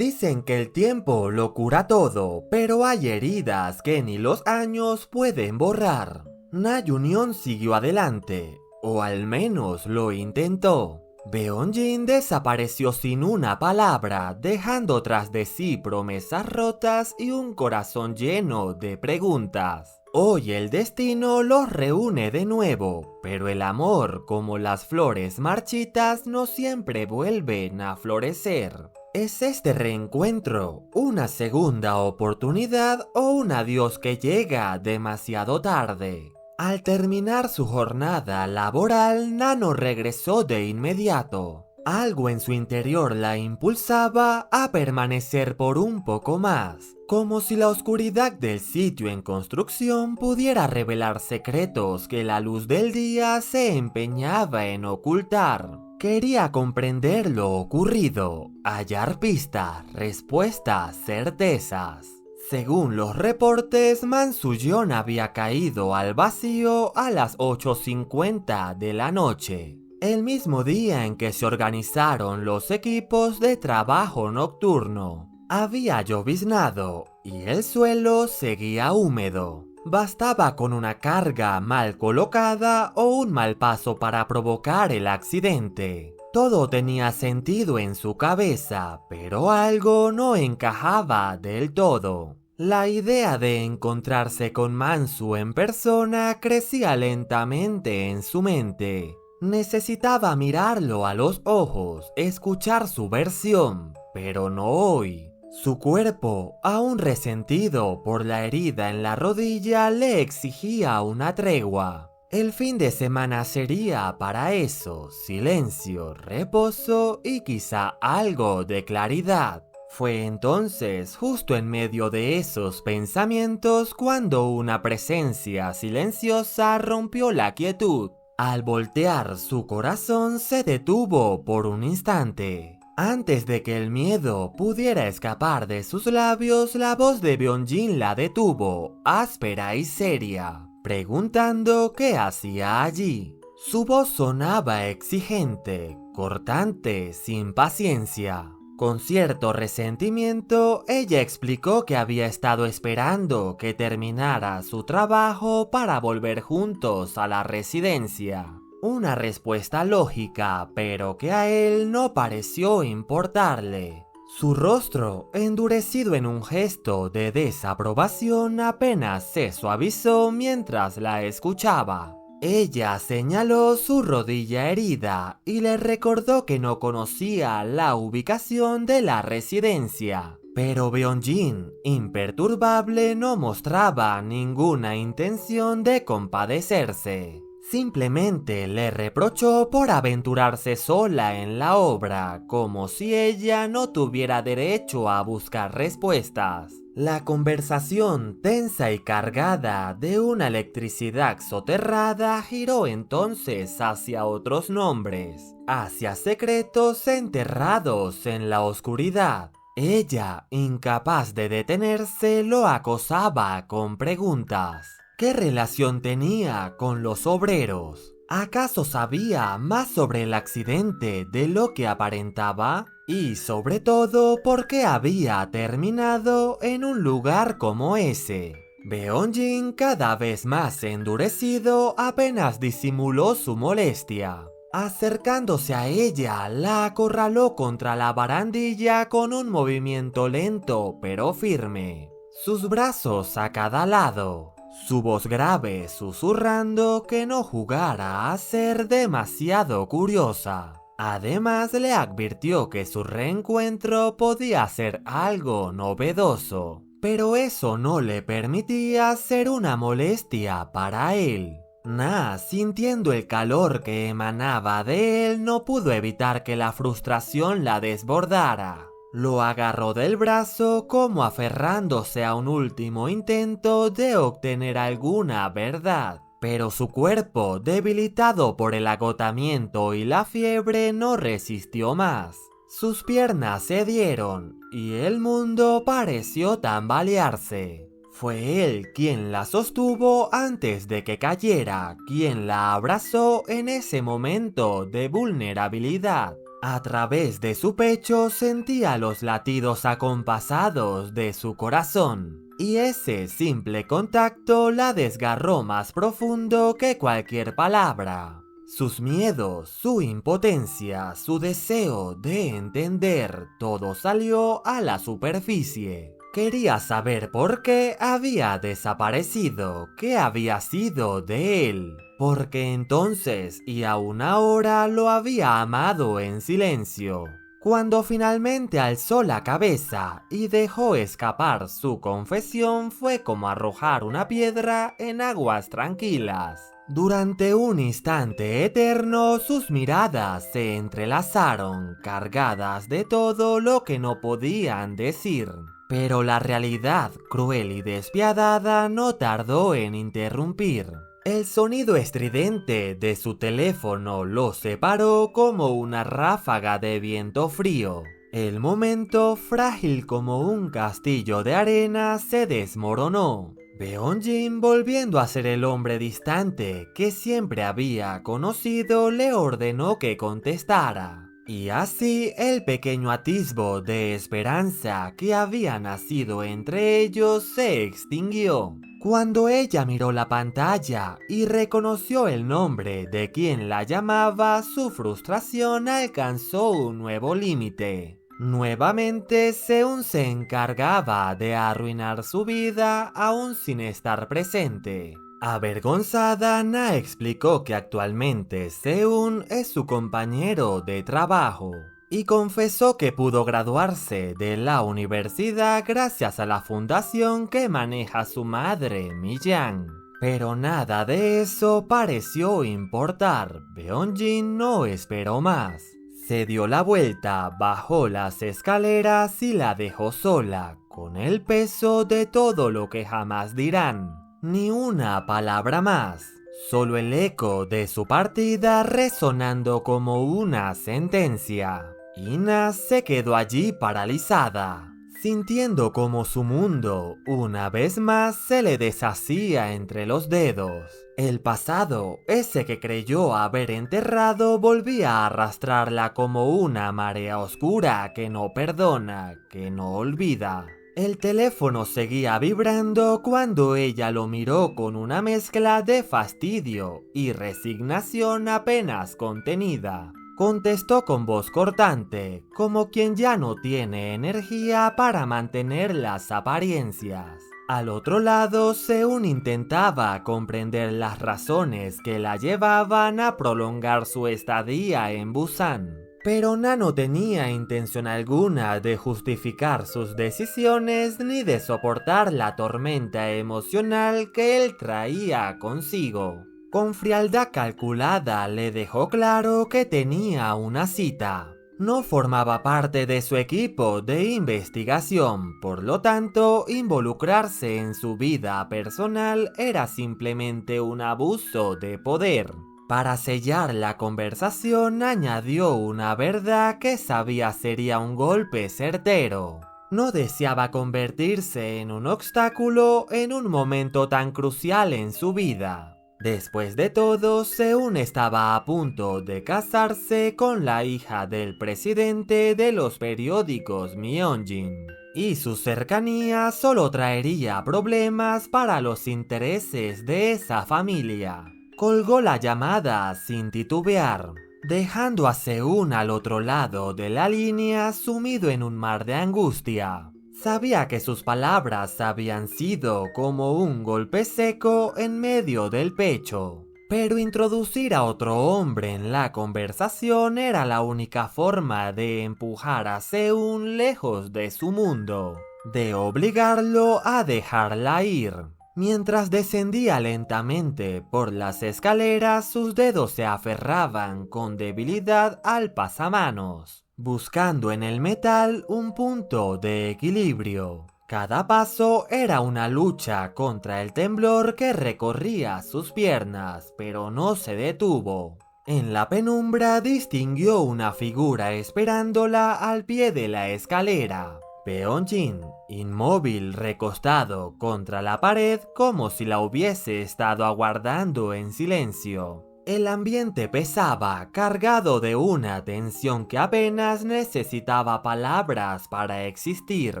Dicen que el tiempo lo cura todo, pero hay heridas que ni los años pueden borrar. Na Union siguió adelante, o al menos lo intentó. Beonjin desapareció sin una palabra, dejando tras de sí promesas rotas y un corazón lleno de preguntas. Hoy el destino los reúne de nuevo, pero el amor, como las flores marchitas, no siempre vuelven a florecer. ¿Es este reencuentro una segunda oportunidad o un adiós que llega demasiado tarde? Al terminar su jornada laboral, Nano regresó de inmediato. Algo en su interior la impulsaba a permanecer por un poco más, como si la oscuridad del sitio en construcción pudiera revelar secretos que la luz del día se empeñaba en ocultar. Quería comprender lo ocurrido, hallar pistas, respuestas, certezas. Según los reportes, Mansuyon había caído al vacío a las 8:50 de la noche, el mismo día en que se organizaron los equipos de trabajo nocturno. Había lloviznado y el suelo seguía húmedo. Bastaba con una carga mal colocada o un mal paso para provocar el accidente. Todo tenía sentido en su cabeza, pero algo no encajaba del todo. La idea de encontrarse con Mansu en persona crecía lentamente en su mente. Necesitaba mirarlo a los ojos, escuchar su versión, pero no hoy. Su cuerpo, aún resentido por la herida en la rodilla, le exigía una tregua. El fin de semana sería para eso: silencio, reposo y quizá algo de claridad. Fue entonces, justo en medio de esos pensamientos, cuando una presencia silenciosa rompió la quietud. Al voltear, su corazón se detuvo por un instante. Antes de que el miedo pudiera escapar de sus labios, la voz de Beonjin la detuvo, áspera y seria, preguntando qué hacía allí. Su voz sonaba exigente, cortante, sin paciencia. Con cierto resentimiento, ella explicó que había estado esperando que terminara su trabajo para volver juntos a la residencia. Una respuesta lógica, pero que a él no pareció importarle. Su rostro, endurecido en un gesto de desaprobación, apenas se suavizó mientras la escuchaba. Ella señaló su rodilla herida y le recordó que no conocía la ubicación de la residencia. Pero Beonjin, imperturbable, no mostraba ninguna intención de compadecerse. Simplemente le reprochó por aventurarse sola en la obra, como si ella no tuviera derecho a buscar respuestas. La conversación, tensa y cargada de una electricidad soterrada, giró entonces hacia otros nombres, hacia secretos enterrados en la oscuridad. Ella, incapaz de detenerse, lo acosaba con preguntas. ¿Qué relación tenía con los obreros? ¿Acaso sabía más sobre el accidente de lo que aparentaba? Y sobre todo, ¿por qué había terminado en un lugar como ese? Beonjin, cada vez más endurecido, apenas disimuló su molestia. Acercándose a ella, la acorraló contra la barandilla con un movimiento lento pero firme, sus brazos a cada lado. Su voz grave susurrando que no jugara a ser demasiado curiosa. Además le advirtió que su reencuentro podía ser algo novedoso, pero eso no le permitía ser una molestia para él. Na, sintiendo el calor que emanaba de él, no pudo evitar que la frustración la desbordara. Lo agarró del brazo como aferrándose a un último intento de obtener alguna verdad. Pero su cuerpo, debilitado por el agotamiento y la fiebre, no resistió más. Sus piernas cedieron y el mundo pareció tambalearse. Fue él quien la sostuvo antes de que cayera, quien la abrazó en ese momento de vulnerabilidad. A través de su pecho sentía los latidos acompasados de su corazón, y ese simple contacto la desgarró más profundo que cualquier palabra. Sus miedos, su impotencia, su deseo de entender, todo salió a la superficie. Quería saber por qué había desaparecido, qué había sido de él, porque entonces y aún ahora lo había amado en silencio. Cuando finalmente alzó la cabeza y dejó escapar su confesión, fue como arrojar una piedra en aguas tranquilas. Durante un instante eterno, sus miradas se entrelazaron, cargadas de todo lo que no podían decir. Pero la realidad, cruel y despiadada, no tardó en interrumpir. El sonido estridente de su teléfono lo separó como una ráfaga de viento frío. El momento, frágil como un castillo de arena, se desmoronó. Beonjin, volviendo a ser el hombre distante que siempre había conocido, le ordenó que contestara. Y así el pequeño atisbo de esperanza que había nacido entre ellos se extinguió. Cuando ella miró la pantalla y reconoció el nombre de quien la llamaba, su frustración alcanzó un nuevo límite. Nuevamente Seun se encargaba de arruinar su vida aún sin estar presente. Avergonzada, Na explicó que actualmente Seun es su compañero de trabajo y confesó que pudo graduarse de la universidad gracias a la fundación que maneja su madre, Mi-yang. Pero nada de eso pareció importar. Beonjin no esperó más. Se dio la vuelta, bajó las escaleras y la dejó sola, con el peso de todo lo que jamás dirán. Ni una palabra más, solo el eco de su partida resonando como una sentencia. Ina se quedó allí paralizada, sintiendo como su mundo, una vez más, se le deshacía entre los dedos. El pasado, ese que creyó haber enterrado, volvía a arrastrarla como una marea oscura que no perdona, que no olvida. El teléfono seguía vibrando cuando ella lo miró con una mezcla de fastidio y resignación apenas contenida. Contestó con voz cortante, como quien ya no tiene energía para mantener las apariencias. Al otro lado, Seun intentaba comprender las razones que la llevaban a prolongar su estadía en Busan. Pero Na no tenía intención alguna de justificar sus decisiones ni de soportar la tormenta emocional que él traía consigo. Con frialdad calculada le dejó claro que tenía una cita. No formaba parte de su equipo de investigación, por lo tanto, involucrarse en su vida personal era simplemente un abuso de poder. Para sellar la conversación, añadió una verdad que sabía sería un golpe certero. No deseaba convertirse en un obstáculo en un momento tan crucial en su vida. Después de todo, Seun estaba a punto de casarse con la hija del presidente de los periódicos Myeonjin, y su cercanía solo traería problemas para los intereses de esa familia. Colgó la llamada sin titubear, dejando a Seun al otro lado de la línea sumido en un mar de angustia. Sabía que sus palabras habían sido como un golpe seco en medio del pecho, pero introducir a otro hombre en la conversación era la única forma de empujar a Seun lejos de su mundo, de obligarlo a dejarla ir. Mientras descendía lentamente por las escaleras, sus dedos se aferraban con debilidad al pasamanos, buscando en el metal un punto de equilibrio. Cada paso era una lucha contra el temblor que recorría sus piernas, pero no se detuvo. En la penumbra distinguió una figura esperándola al pie de la escalera. Beonjin, inmóvil, recostado contra la pared como si la hubiese estado aguardando en silencio. El ambiente pesaba, cargado de una tensión que apenas necesitaba palabras para existir.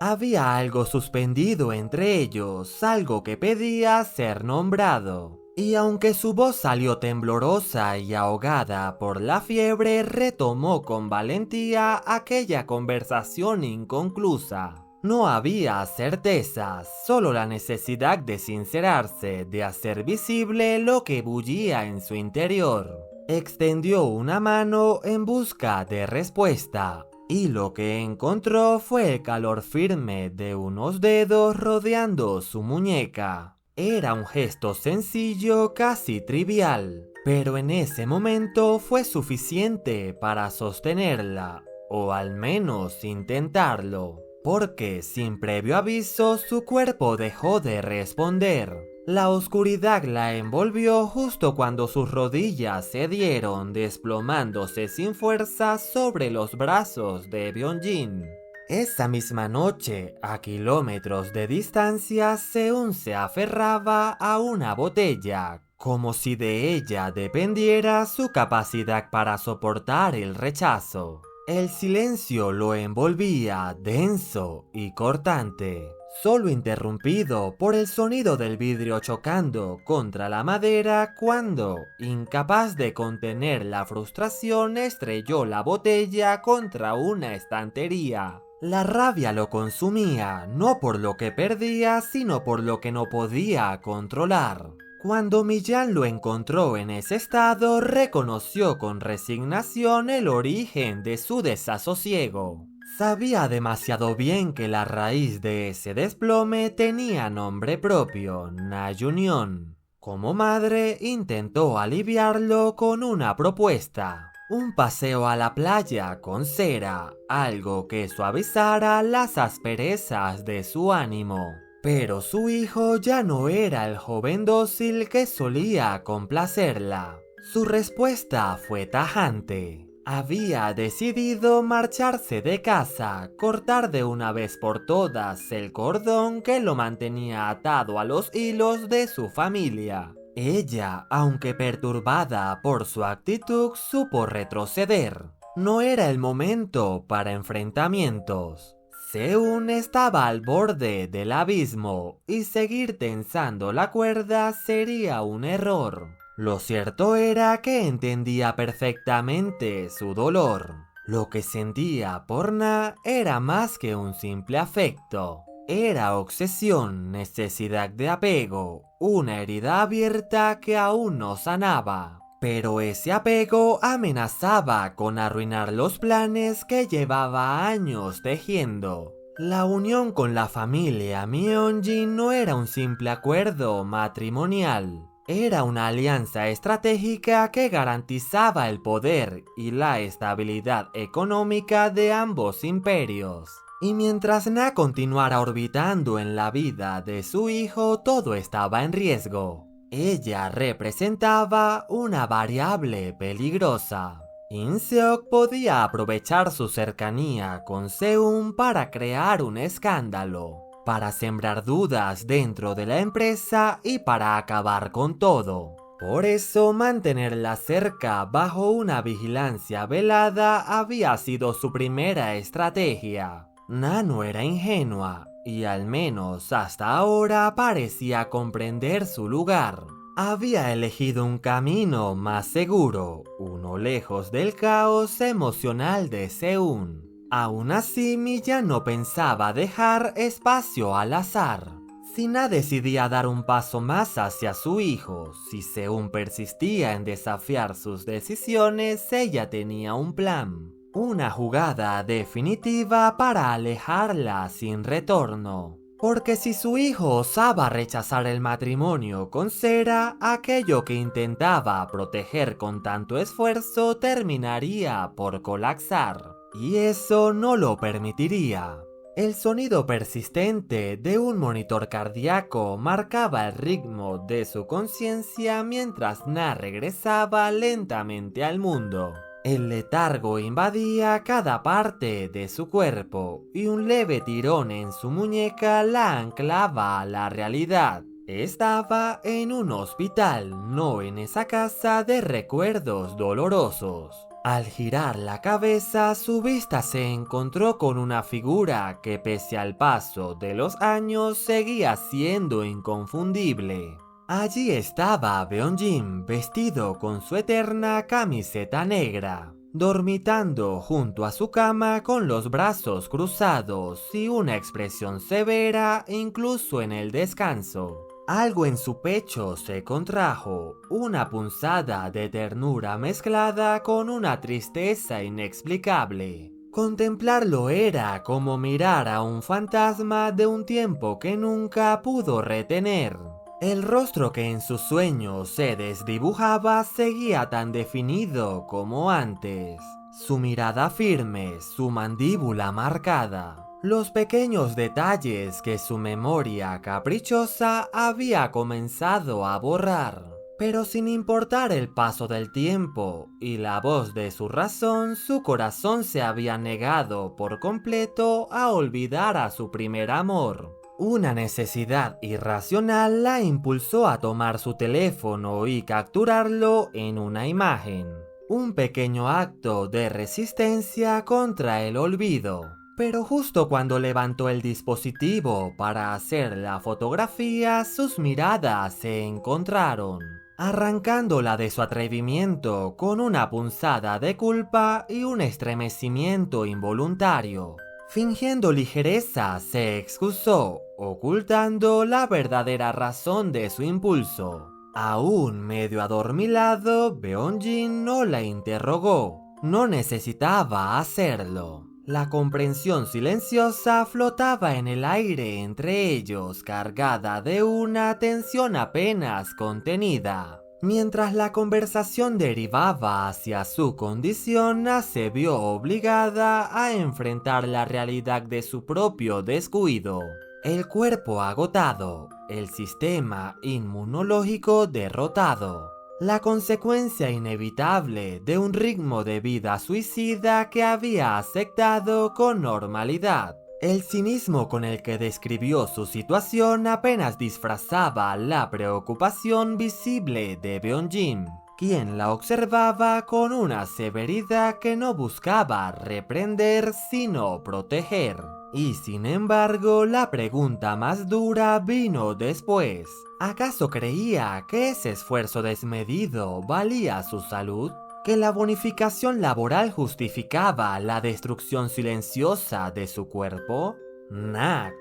Había algo suspendido entre ellos, algo que pedía ser nombrado. Y aunque su voz salió temblorosa y ahogada por la fiebre, retomó con valentía aquella conversación inconclusa. No había certezas, solo la necesidad de sincerarse, de hacer visible lo que bullía en su interior. Extendió una mano en busca de respuesta, y lo que encontró fue el calor firme de unos dedos rodeando su muñeca. Era un gesto sencillo, casi trivial, pero en ese momento fue suficiente para sostenerla, o al menos intentarlo. Porque sin previo aviso su cuerpo dejó de responder. La oscuridad la envolvió justo cuando sus rodillas cedieron, desplomándose sin fuerza sobre los brazos de Byung-jin. Esa misma noche, a kilómetros de distancia, Seun se aferraba a una botella, como si de ella dependiera su capacidad para soportar el rechazo. El silencio lo envolvía, denso y cortante, solo interrumpido por el sonido del vidrio chocando contra la madera cuando, incapaz de contener la frustración, estrelló la botella contra una estantería. La rabia lo consumía, no por lo que perdía, sino por lo que no podía controlar. Cuando Millán lo encontró en ese estado, reconoció con resignación el origen de su desasosiego. Sabía demasiado bien que la raíz de ese desplome tenía nombre propio, Na Union. Como madre, intentó aliviarlo con una propuesta. Un paseo a la playa con cera, algo que suavizara las asperezas de su ánimo. Pero su hijo ya no era el joven dócil que solía complacerla. Su respuesta fue tajante. Había decidido marcharse de casa, cortar de una vez por todas el cordón que lo mantenía atado a los hilos de su familia. Ella, aunque perturbada por su actitud, supo retroceder. No era el momento para enfrentamientos. Seun estaba al borde del abismo y seguir tensando la cuerda sería un error. Lo cierto era que entendía perfectamente su dolor. Lo que sentía por Na era más que un simple afecto. Era obsesión, necesidad de apego, una herida abierta que aún no sanaba. Pero ese apego amenazaba con arruinar los planes que llevaba años tejiendo. La unión con la familia Myeonjin no era un simple acuerdo matrimonial. Era una alianza estratégica que garantizaba el poder y la estabilidad económica de ambos imperios. Y mientras Na continuara orbitando en la vida de su hijo, todo estaba en riesgo. Ella representaba una variable peligrosa. In-seok podía aprovechar su cercanía con Seun para crear un escándalo, para sembrar dudas dentro de la empresa y para acabar con todo. Por eso mantenerla cerca bajo una vigilancia velada había sido su primera estrategia. Na no era ingenua, y al menos hasta ahora parecía comprender su lugar. Había elegido un camino más seguro, uno lejos del caos emocional de Seun. Aún así, Milla no pensaba dejar espacio al azar. Si Na decidía dar un paso más hacia su hijo, si Seun persistía en desafiar sus decisiones, ella tenía un plan. Una jugada definitiva para alejarla sin retorno. Porque si su hijo osaba rechazar el matrimonio con Sera, aquello que intentaba proteger con tanto esfuerzo terminaría por colapsar. Y eso no lo permitiría. El sonido persistente de un monitor cardíaco marcaba el ritmo de su conciencia mientras Na regresaba lentamente al mundo. El letargo invadía cada parte de su cuerpo y un leve tirón en su muñeca la anclaba a la realidad. Estaba en un hospital, no en esa casa de recuerdos dolorosos. Al girar la cabeza, su vista se encontró con una figura que pese al paso de los años seguía siendo inconfundible. Allí estaba Beonjin vestido con su eterna camiseta negra, dormitando junto a su cama con los brazos cruzados y una expresión severa incluso en el descanso. Algo en su pecho se contrajo, una punzada de ternura mezclada con una tristeza inexplicable. Contemplarlo era como mirar a un fantasma de un tiempo que nunca pudo retener. El rostro que en sus sueños se desdibujaba seguía tan definido como antes. Su mirada firme, su mandíbula marcada. Los pequeños detalles que su memoria caprichosa había comenzado a borrar. Pero sin importar el paso del tiempo y la voz de su razón, su corazón se había negado por completo a olvidar a su primer amor. Una necesidad irracional la impulsó a tomar su teléfono y capturarlo en una imagen. Un pequeño acto de resistencia contra el olvido. Pero justo cuando levantó el dispositivo para hacer la fotografía, sus miradas se encontraron, arrancándola de su atrevimiento con una punzada de culpa y un estremecimiento involuntario. Fingiendo ligereza, se excusó, ocultando la verdadera razón de su impulso. Aún medio adormilado, Beonjin no la interrogó. No necesitaba hacerlo. La comprensión silenciosa flotaba en el aire entre ellos, cargada de una tensión apenas contenida. Mientras la conversación derivaba hacia su condición, se vio obligada a enfrentar la realidad de su propio descuido. El cuerpo agotado, el sistema inmunológico derrotado. La consecuencia inevitable de un ritmo de vida suicida que había aceptado con normalidad. El cinismo con el que describió su situación apenas disfrazaba la preocupación visible de Beonjin, quien la observaba con una severidad que no buscaba reprender sino proteger. Y sin embargo, la pregunta más dura vino después. ¿Acaso creía que ese esfuerzo desmedido valía su salud? ¿Que la bonificación laboral justificaba la destrucción silenciosa de su cuerpo?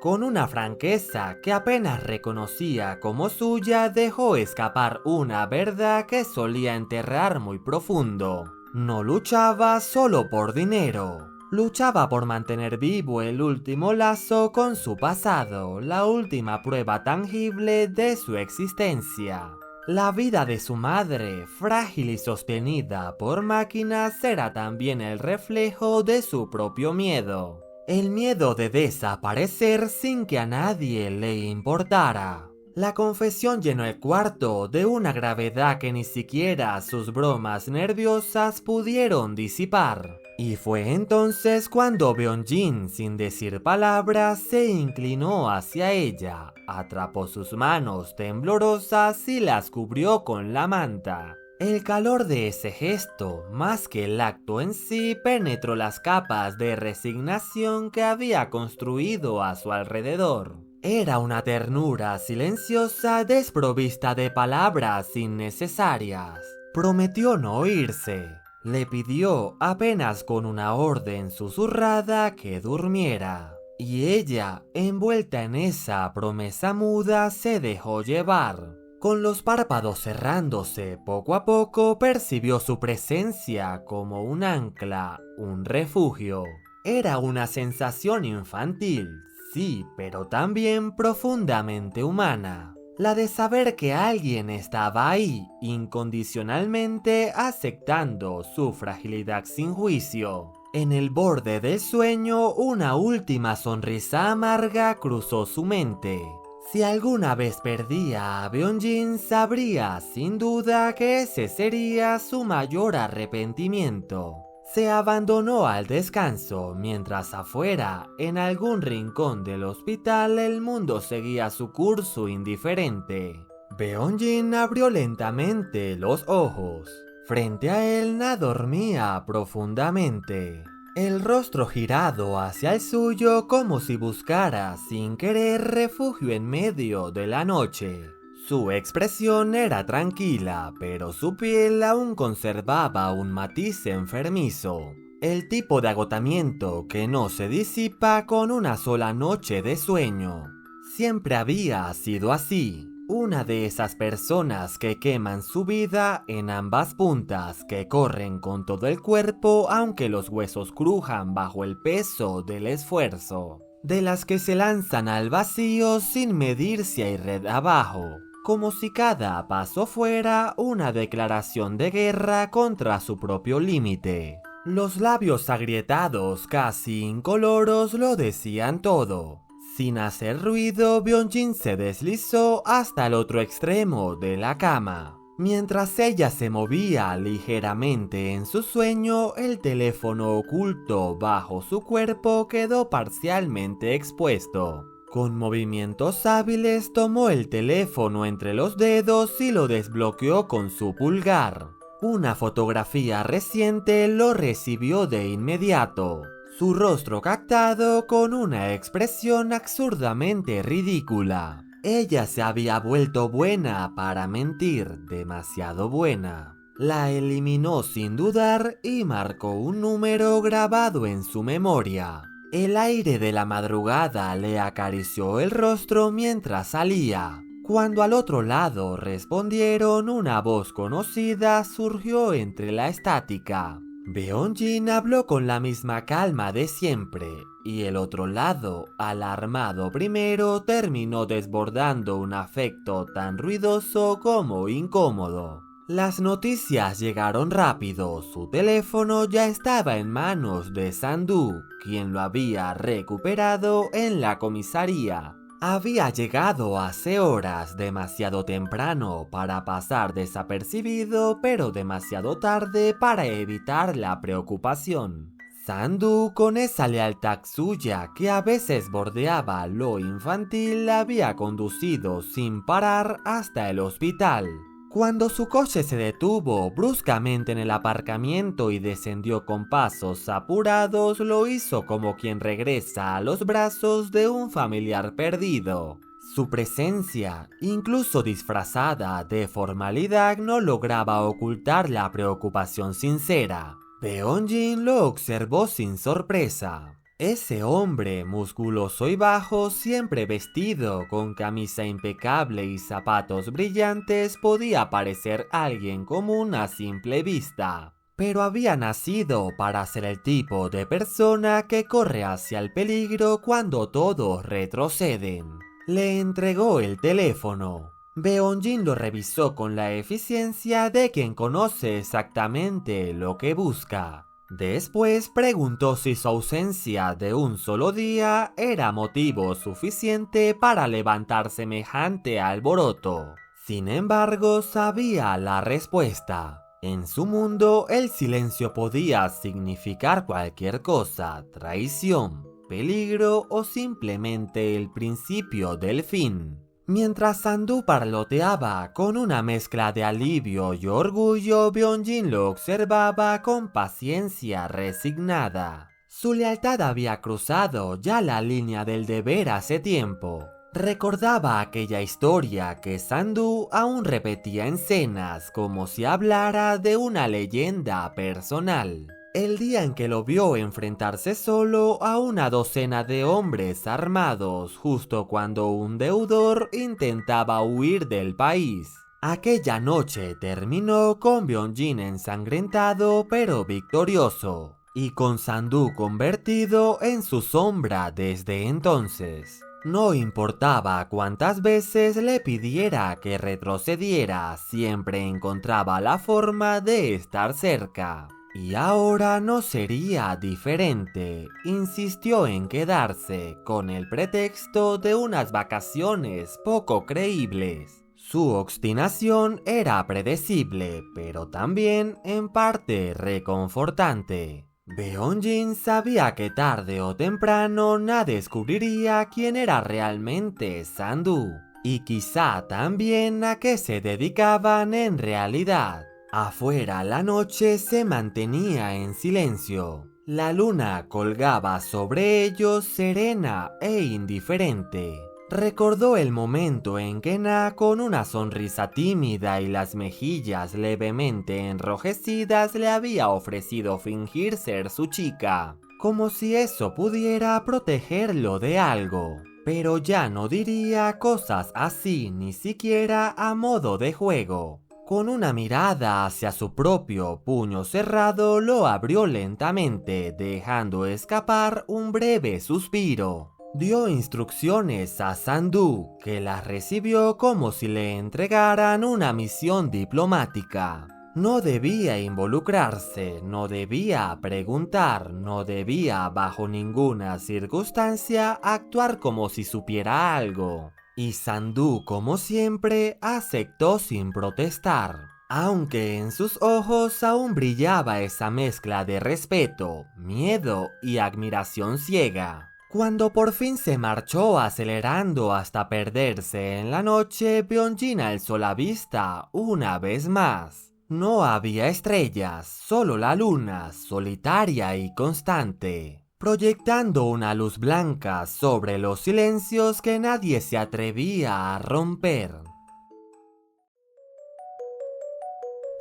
Con una franqueza que apenas reconocía como suya, dejó escapar una verdad que solía enterrar muy profundo. No luchaba solo por dinero. Luchaba por mantener vivo el último lazo con su pasado, la última prueba tangible de su existencia. La vida de su madre, frágil y sostenida por máquinas, era también el reflejo de su propio miedo. El miedo de desaparecer sin que a nadie le importara. La confesión llenó el cuarto de una gravedad que ni siquiera sus bromas nerviosas pudieron disipar. Y fue entonces cuando Beonjin, sin decir palabras, se inclinó hacia ella, atrapó sus manos temblorosas y las cubrió con la manta. El calor de ese gesto, más que el acto en sí, penetró las capas de resignación que había construido a su alrededor. Era una ternura silenciosa desprovista de palabras innecesarias. Prometió no irse. Le pidió apenas con una orden susurrada que durmiera. Y ella, envuelta en esa promesa muda, se dejó llevar. Con los párpados cerrándose poco a poco, percibió su presencia como un ancla, un refugio. Era una sensación infantil, sí, pero también profundamente humana. La de saber que alguien estaba ahí, incondicionalmente aceptando su fragilidad sin juicio. En el borde del sueño, una última sonrisa amarga cruzó su mente. Si alguna vez perdía a Beonjin, sabría sin duda que ese sería su mayor arrepentimiento. Se abandonó al descanso mientras afuera, en algún rincón del hospital, el mundo seguía su curso indiferente. Beonjin abrió lentamente los ojos. Frente a él Na dormía profundamente, el rostro girado hacia el suyo como si buscara sin querer refugio en medio de la noche. Su expresión era tranquila, pero su piel aún conservaba un matiz enfermizo, el tipo de agotamiento que no se disipa con una sola noche de sueño. Siempre había sido así, una de esas personas que queman su vida en ambas puntas, que corren con todo el cuerpo aunque los huesos crujan bajo el peso del esfuerzo, de las que se lanzan al vacío sin medir si hay red abajo, como si cada paso fuera una declaración de guerra contra su propio límite. Los labios agrietados, casi incoloros, lo decían todo. Sin hacer ruido, Beonjin se deslizó hasta el otro extremo de la cama. Mientras ella se movía ligeramente en su sueño, el teléfono oculto bajo su cuerpo quedó parcialmente expuesto. Con movimientos hábiles tomó el teléfono entre los dedos y lo desbloqueó con su pulgar. Una fotografía reciente lo recibió de inmediato. Su rostro captado con una expresión absurdamente ridícula. Ella se había vuelto buena para mentir, demasiado buena. La eliminó sin dudar y marcó un número grabado en su memoria. El aire de la madrugada le acarició el rostro mientras salía. Cuando al otro lado respondieron, una voz conocida surgió entre la estática. Beonjin habló con la misma calma de siempre, y el otro lado, alarmado primero, terminó desbordando un afecto tan ruidoso como incómodo. Las noticias llegaron rápido. Su teléfono ya estaba en manos de Sandú, quien lo había recuperado en la comisaría. Había llegado hace horas, demasiado temprano para pasar desapercibido, pero demasiado tarde para evitar la preocupación. Sandú, con esa lealtad suya que a veces bordeaba lo infantil, la había conducido sin parar hasta el hospital. Cuando su coche se detuvo bruscamente en el aparcamiento y descendió con pasos apurados, lo hizo como quien regresa a los brazos de un familiar perdido. Su presencia, incluso disfrazada de formalidad, no lograba ocultar la preocupación sincera. Beonjin lo observó sin sorpresa. Ese hombre musculoso y bajo, siempre vestido con camisa impecable y zapatos brillantes, podía parecer alguien común a simple vista, pero había nacido para ser el tipo de persona que corre hacia el peligro cuando todos retroceden. Le entregó el teléfono. Beonjin lo revisó con la eficiencia de quien conoce exactamente lo que busca. Después preguntó si su ausencia de un solo día era motivo suficiente para levantar semejante alboroto. Sin embargo, sabía la respuesta. En su mundo, el silencio podía significar cualquier cosa: traición, peligro o simplemente el principio del fin. Mientras Sandú parloteaba con una mezcla de alivio y orgullo, Beonjin lo observaba con paciencia resignada. Su lealtad había cruzado ya la línea del deber hace tiempo. Recordaba aquella historia que Sandú aún repetía en cenas como si hablara de una leyenda personal. El día en que lo vio enfrentarse solo a una docena de hombres armados justo cuando un deudor intentaba huir del país. Aquella noche terminó con Beonjin ensangrentado pero victorioso, y con Sandú convertido en su sombra desde entonces. No importaba cuántas veces le pidiera que retrocediera, siempre encontraba la forma de estar cerca. Y ahora no sería diferente. Insistió en quedarse con el pretexto de unas vacaciones poco creíbles. Su obstinación era predecible, pero también en parte reconfortante. Beonjin sabía que tarde o temprano Na descubriría quién era realmente Sandu, y quizá también a qué se dedicaban en realidad. Afuera la noche se mantenía en silencio. La luna colgaba sobre ellos serena e indiferente. Recordó el momento en que Na, con una sonrisa tímida y las mejillas levemente enrojecidas, le había ofrecido fingir ser su chica, como si eso pudiera protegerlo de algo. Pero ya no diría cosas así ni siquiera a modo de juego. Con una mirada hacia su propio puño cerrado, lo abrió lentamente, dejando escapar un breve suspiro. Dio instrucciones a Sandu, que las recibió como si le entregaran una misión diplomática. No debía involucrarse, no debía preguntar, no debía bajo ninguna circunstancia actuar como si supiera algo. Y Sandu, como siempre, aceptó sin protestar, aunque en sus ojos aún brillaba esa mezcla de respeto, miedo y admiración ciega. Cuando por fin se marchó acelerando hasta perderse en la noche, Beonjin alzó la vista una vez más. No había estrellas, solo la luna, solitaria y constante, proyectando una luz blanca sobre los silencios que nadie se atrevía a romper.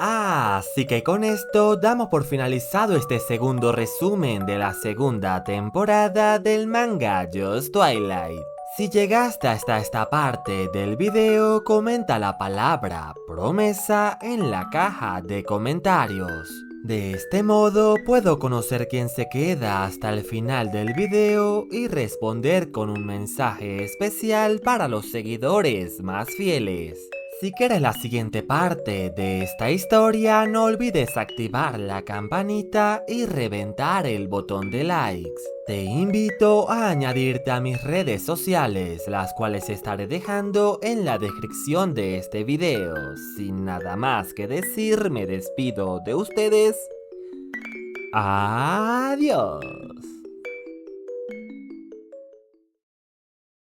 Así que con esto damos por finalizado este segundo resumen de la segunda temporada del manga Just Twilight. Si llegaste hasta esta parte del video, comenta la palabra promesa en la caja de comentarios. De este modo puedo conocer quién se queda hasta el final del video y responder con un mensaje especial para los seguidores más fieles. Si quieres la siguiente parte de esta historia, no olvides activar la campanita y reventar el botón de likes. Te invito a añadirte a mis redes sociales, las cuales estaré dejando en la descripción de este video. Sin nada más que decir, me despido de ustedes. Adiós.